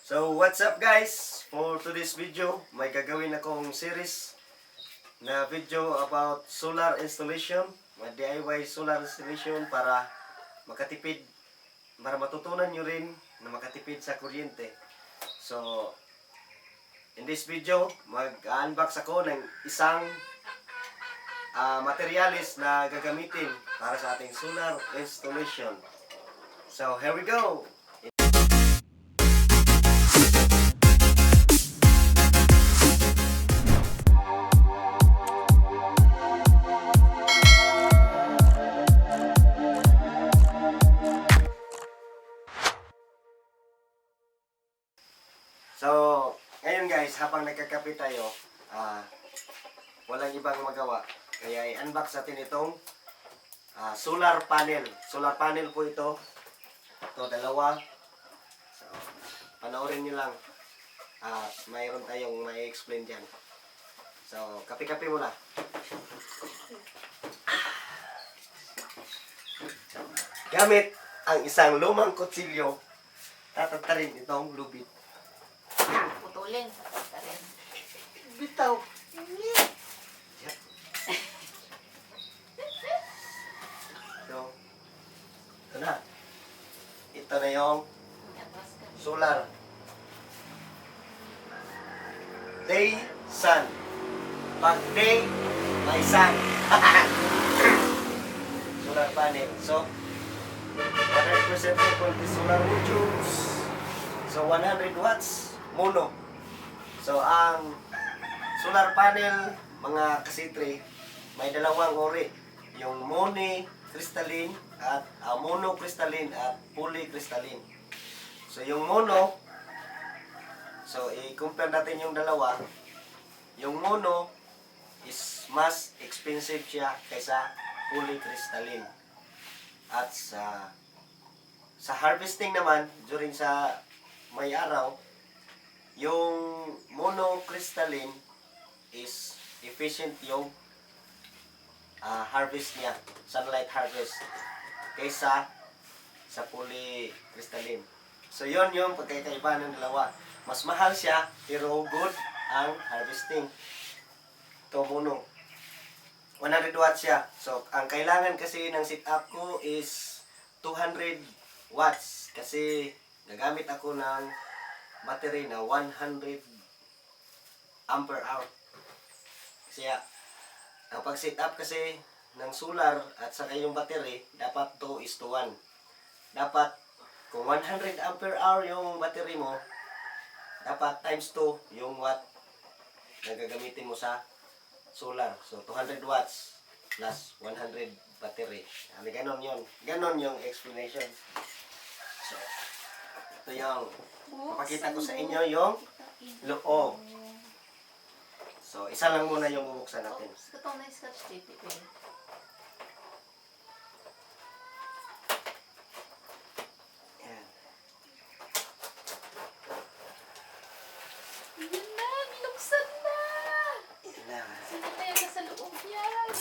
So what's up guys? For today's video, may gagawin akong series na video about solar installation, DIY solar installation para makatipid, para matutunan nyo rin na makatipid sa kuryente. So in this video, mag-unbox ako ng isang materialis na gagamitin para sa ating solar installation. So here we go! So, ngayon guys, habang nagkakape tayo, walang ibang magawa. Kaya i-unbox natin itong solar panel. Solar panel po ito. Ito, dalawa. So, panoorin nyo lang. Mayroon tayong may explain dyan. So, kape-kape muna. Gamit ang isang lumang kutsilyo, tatatarin itong lubid. Putulin. Tarin. Bitaw. So, ito na. Ito na yung solar. Day, sun. Pag day, may sun. Solar panel. So, 100% quality solar modules. So, 100 watts. Mono. So, ang solar panel, mga kasitre, may dalawang uri. Yung monocrystalline at monocrystalline at polycrystalline. So, yung mono, so, i-compare natin yung dalawa. Yung mono is mas expensive siya kaysa polycrystalline. At sa harvesting naman, during sa may araw, yung monocrystalline is efficient yung harvest niya, sunlight harvest, kaysa sa polycrystalline. So yon yung pagkakaiba ng dalawa. Mas mahal siya, pero good ang harvesting. Ito mono. 100 watts siya. So ang kailangan kasi ng setup ko is 200 watts. Kasi nagamit ako ng battery na 100 ampere hour. Kasi ang pag-set up kasi ng solar at saka yung battery, dapat 2:1. Dapat kung 100 ampere hour yung battery mo, dapat times 2 yung watt na gagamitin mo sa solar. So 200 watts plus 100 battery. Ganon yun. Ganon yung explanation. So, ito yung papakita ko sa inyo yung loob. So, isa lang muna yung bubuksan natin. Ito na yung scotch tape. Ayan. Yan na! Binuksan na! Ayan na. Sino kaya nasa loob yan?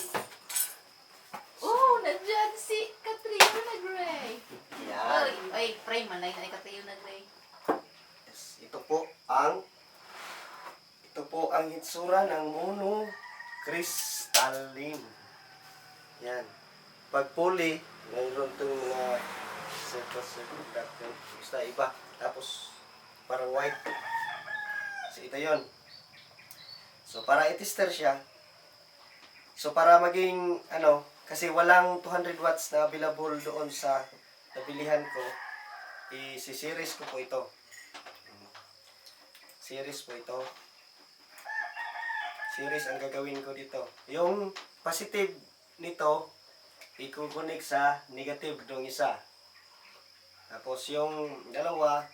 Oh! Nandyan si Catriona Gray! Ayan. Ay, frame man lang na Catriona Gray. Yes. Ito po ang hitsura ng monocrystalline. Yan. Pag poly, mayroon itong mga basta iba. Tapos, parang white. So, ito yun. So, para i-tester siya. So, para maging, kasi walang 200 watts na available doon sa nabilihan ko, i-series ko po ito. Series po ito. Series ang gagawin ko dito. Yung positive nito, ikukunik sa negative ng isa. Tapos yung dalawa,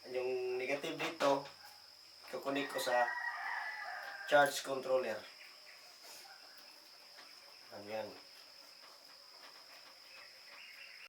yung negative dito, ikukunik ko sa charge controller. Ayan.